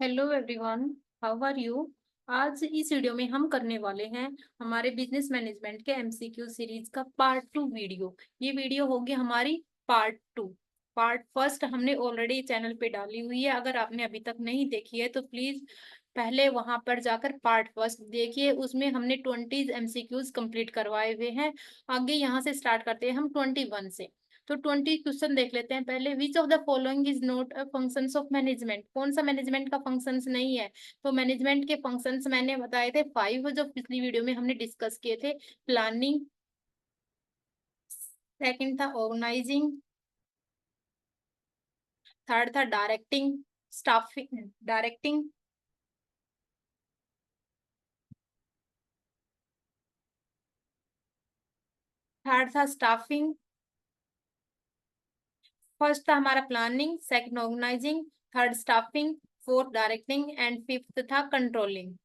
Hello everyone, how are you. आज इस video में हम करने वाले हैं हमारे बिजनेस मैनेजमेंट के एमसीक्यू सीरीज का पार्ट 2 वीडियो। ये वीडियो होगी हमारी पार्ट 2। पार्ट फर्स्ट हमने ऑलरेडी चैनल पे डाली हुई है। अगर आपने अभी तक नहीं देखी है तो प्लीज पहले वहां पर जाकर पार्ट फर्स्ट देखिए। उसमें हमने 20 एमसीक्यूज कंप्लीट करवाए हुए हैं। आगे यहाँ से स्टार्ट करते हैं हम 21 से। तो 20 क्वेश्चन देख लेते हैं पहले। Which of the following is not a functions of management. कौन सा मैनेजमेंट का फंक्शंस नहीं है। तो मैनेजमेंट के फंक्शंस मैंने बताए थे 5, जो पिछली वीडियो में हमने डिस्कस किए थे। प्लानिंग, सेकंड था ऑर्गेनाइजिंग, थर्ड था डायरेक्टिंग, स्टाफिंग, डायरेक्टिंग, थर्ड था स्टाफिंग। फर्स्ट था हमारा planning, second organising, third staffing, fourth directing and fifth था कंट्रोलिंग।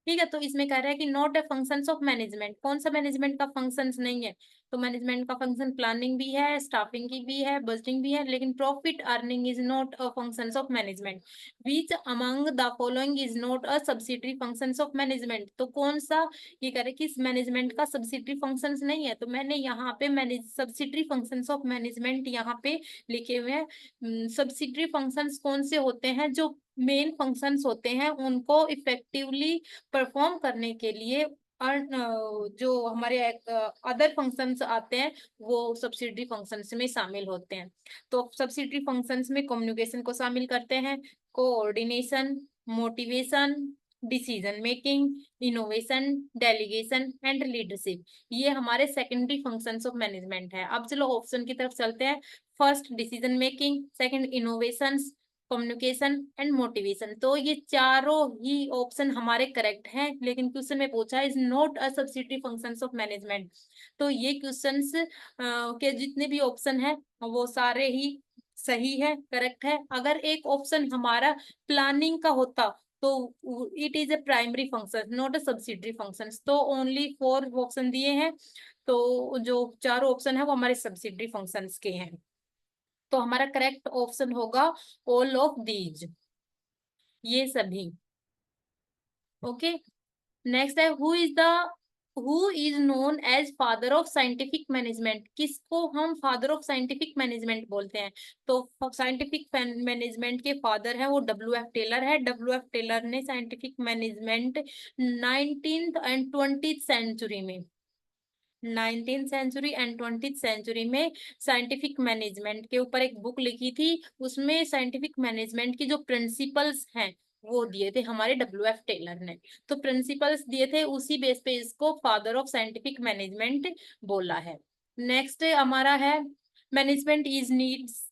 ठीक है, तो इसमें कह रहा है कि not a functions of management. कौन सा मैनेजमेंट का फंक्शंस नहीं है। तो मैनेजमेंट का फंक्शन प्लानिंग भी है, स्टाफिंग की भी है, बजटिंग भी है, लेकिन profit earning is not a functions of management. Which among the following is not a subsidiary functions of management. तो कौन सा ये कह रहे हैं कि इस मैनेजमेंट का सब्सिडरी फंक्शंस नहीं है। तो मैंने यहाँ पे manage subsidiary functions of management यहाँ पे लिखे हुए हैं। सब्सिडरी फंक्शंस कौन से होते हैं। जो मेन फंक्शंस होते हैं उनको इफेक्टिवली परफॉर्म करने के लिए और जो हमारे अदर फंक्शंस आते हैं वो सब्सिडरी फंक्शंस में शामिल होते हैं। तो सब्सिडरी फंक्शंस में कम्युनिकेशन को शामिल करते हैं, coordination, motivation, decision making, innovation, delegation and leadership. ये हमारे सेकेंडरी फंक्शंस ऑफ मैनेजमेंट है। अब चलो ऑप्शन की तरफ चलते हैं। First decision making, second innovation, communication and motivation. तो ये चारों ही ऑप्शन हमारे करेक्ट हैं, लेकिन क्वेश्चन में पूछा is not a subsidiary functions of management. तो ये क्वेश्चंस के जितने भी ऑप्शन है वो सारे ही सही है, करेक्ट है। अगर एक ऑप्शन हमारा प्लानिंग का होता तो it is a primary function not a subsidiary function. तो ओनली 4 ऑप्शन दिए हैं, तो जो चारों ऑप्शन है वो हमारे सब्सिडरी फंक्शंस के हैं। तो हमारा करेक्ट ऑप्शन होगा ऑल ऑफ दीज, ये सभी। ओके, नेक्स्ट है who is known as father of scientific management. किसको हम फादर ऑफ साइंटिफिक मैनेजमेंट बोलते हैं। तो साइंटिफिक मैनेजमेंट के फादर है वो W.F. टेलर है। W.F. टेलर ने scientific management 19th and 20th century में, 19th century and 20th century में साइंटिफिक मैनेजमेंट के ऊपर एक बुक लिखी थी। उसमें साइंटिफिक मैनेजमेंट की जो प्रिंसिपल्स हैं वो दिए थे हमारे W.F. टेलर ने। तो प्रिंसिपल्स दिए थे, उसी बेस पे इसको फादर ऑफ साइंटिफिक मैनेजमेंट बोला है। नेक्स्ट हमारा है management is needs,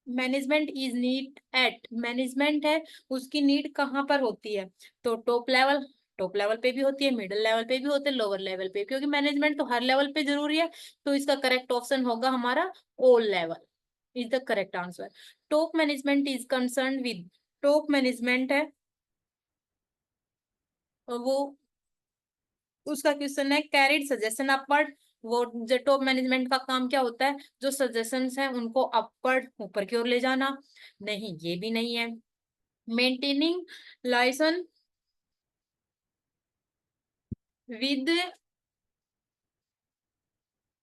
management is need at. Management है उसकी नीड कहाँ पर होती है। तो टॉप लेवल पे भी होती है, मिडिल लेवल पे भी होते हैं, लोअर लेवल पे, क्योंकि मैनेजमेंट तो हर लेवल पे जरूरी है। तो इसका करेक्ट ऑप्शन होगा हमारा all level is the correct answer. Top management is concern with, top management है वो, उसका क्वेश्चन है कैरिड सजेशन अपवर्ड। वो जो टॉप मैनेजमेंट का काम क्या होता है, जो सजेशंस हैं उनको अपवर्ड ऊपर की ओर ले जाना। नहीं, ये भी नहीं है। Maintaining licence with,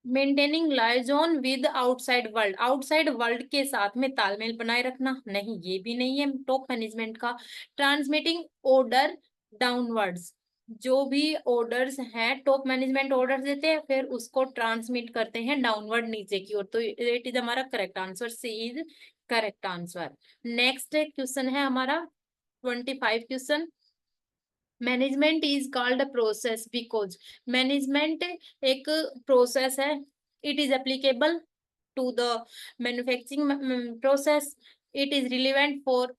maintaining liaison with outside world, outside world के साथ में तालमेल बनाए रखना। नहीं, ये भी नहीं है टॉप मैनेजमेंट का। ट्रांसमिटिंग ऑर्डर डाउनवर्ड्स, जो भी ऑर्डर्स हैं टॉप मैनेजमेंट ऑर्डर देते हैं फिर उसको ट्रांसमिट करते हैं डाउनवर्ड नीचे की ओर। तो इट इज हमारा correct answer, C is correct answer. Next question है हमारा 25 question. Management is called a process because, management एक प्रोसेस है। It is applicable to the manufacturing process, it is relevant for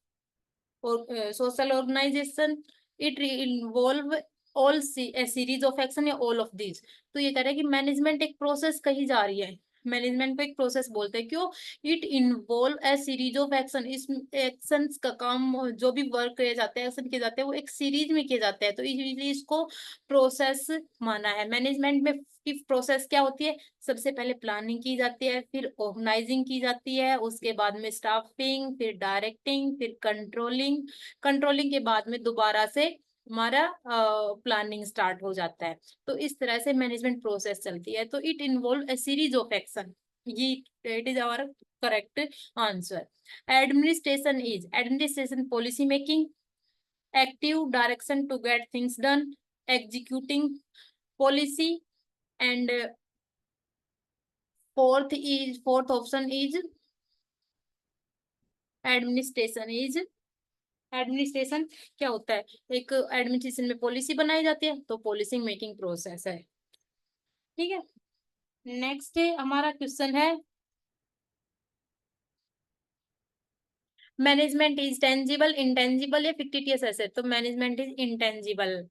social organisation, it involve all series of action या all of these. तो ये कह रहे हैं कि management एक प्रोसेस कही जा रही है। मैनेजमेंट को एक प्रोसेस बोलते हैं। क्यों? It involve a series of action. इस एक्शंस का काम, जो भी वर्क किए जाते हैं, एक्शन किए जाते हैं, वो एक सीरीज में किए जाते हैं, तो इसलिए इसको प्रोसेस माना है। मैनेजमेंट में की प्रोसेस क्या होती है? सबसे पहले प्लानिंग की जाती है, फिर ऑर्गेनाइजिंग की जाती है, उसके बाद में स्टाफिंग, फिर डायरेक्टिंग, फिर कंट्रोलिंग। कंट्रोलिंग के बाद में दोबारा से हमारा प्लानिंग स्टार्ट हो जाता है। तो इस तरह से मैनेजमेंट प्रोसेस चलती है। तो it involve a series of action. ये it is our correct answer. Administration policy making, active direction to get things done, executing policy, and fourth option is administration. Administration क्या होता है? एक एडमिनिस्ट्रेशन में policy बनाई जाती है, तो पॉलिसी मेकिंग प्रोसेस है। ठीक है, नेक्स्ट हमारा क्वेश्चन है, मैनेजमेंट इज टेंजिबल, इंटेंजिबल या फिक्टिटियस एसेट? तो management is intangible.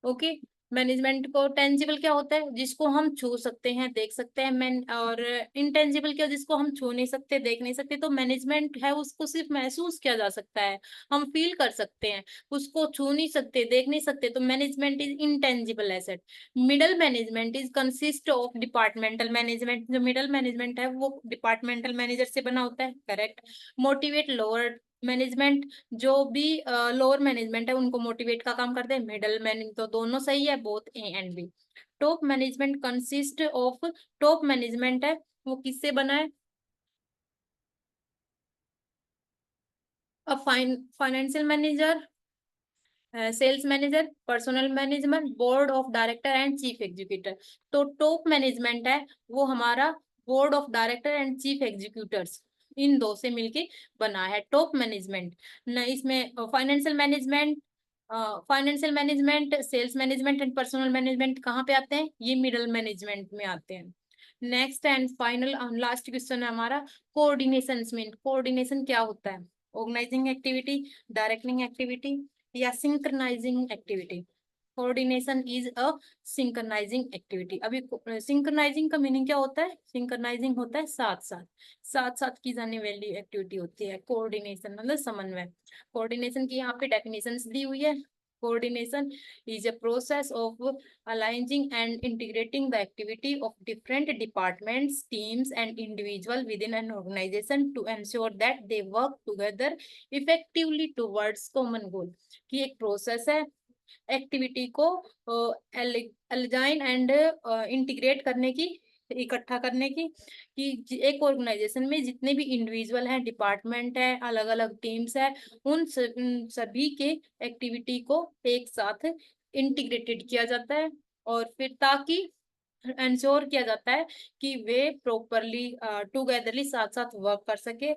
Okay, management को टेंजिबल क्या होता है? जिसको हम छू सकते हैं, देख सकते हैं। मैन और इंटेंजिबल क्या? जिसको हम छू नहीं सकते, देख नहीं सकते। तो मैनेजमेंट है उसको सिर्फ महसूस किया जा सकता है, हम फील कर सकते हैं, उसको छू नहीं सकते, देख नहीं सकते। तो management is intangible asset. Middle management is consist of departmental management. जो मिडल मैनेजमेंट है वो डिपार्टमेंटल मैनेजर से बना होता है, करेक्ट। मोटिवेट लोअर मैनेजमेंट, जो भी लोअर मैनेजमेंट है उनको मोटिवेट का काम करते हैं। मिडल मैन, तो दोनों सही है, both A and B. Top management consist of, top management है वो किससे बना है? Financial manager, sales manager, personnel management, board of director and chief executive. तो टॉप मैनेजमेंट है वो हमारा board of director and chief executives, इन दो से मिलके बना है टॉप मैनेजमेंट। न इसमें financial management, sales management and personnel management कहाँ पे आते हैं? ये मिडल मैनेजमेंट में आते हैं। Next and final last question है हमारा, कोऑर्डिनेशन में। कोऑर्डिनेशन क्या होता है? ऑर्गेनाइजिंग एक्टिविटी, डायरेक्टिंग एक्टिविटी, या synchronising activity? Coordination is a synchronising activity. अभी सिंक्रनाइजिंग का मीनिंग क्या होता है? सिंक्रनाइजिंग होता है साथ साथ, साथ साथ की जाने वाली एक्टिविटी होती है कोऑर्डिनेशन, मतलब समन्वय। कोऑर्डिनेशन की यहाँ पे डेफिनेशंस दी हुई है। Coordination is a process of aligning and integrating the activity of different departments, teams, and individuals within an organization to ensure that they work together effectively towards common goal. कि एक process है activity को align and integrate करने की, इकट्ठा करने की, कि एक ऑर्गेनाइजेशन में जितने भी इंडिविजुअल हैं, डिपार्टमेंट है, अलग अलग टीम्स है, उन सभी के एक्टिविटी को एक साथ इंटीग्रेटेड किया जाता है, और फिर ताकि इंश्योर किया जाता है कि वे प्रॉपरली टुगेदरली साथ साथ वर्क कर सके,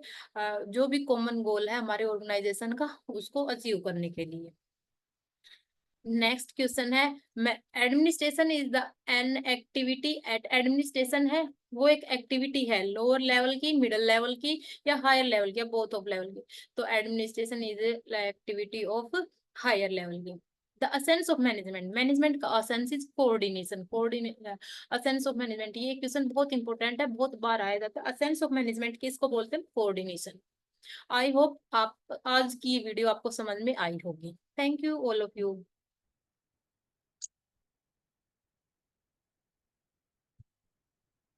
जो भी कॉमन गोल है हमारे ऑर्गेनाइजेशन का उसको अचीव करने के लिए। नेक्स्ट क्वेश्चन है, administration is the an activity at, administration है वो एक एक्टिविटी है लोअर लेवल की, मिडिल लेवल की, या हायर लेवल की, या बोथ ऑफ लेवल की? तो administration is activity of higher level की। The essence of management, management का essence is coordination. Essence of management, ये क्वेश्चन बहुत इंपॉर्टेंट है, बहुत बार आया जाता है। असेंस ऑफ मैनेजमेंट किसको बोलते हैं? कोऑर्डिनेशन। आई होप आप आज की वीडियो आपको समझ में आई होगी। Thank you all of you.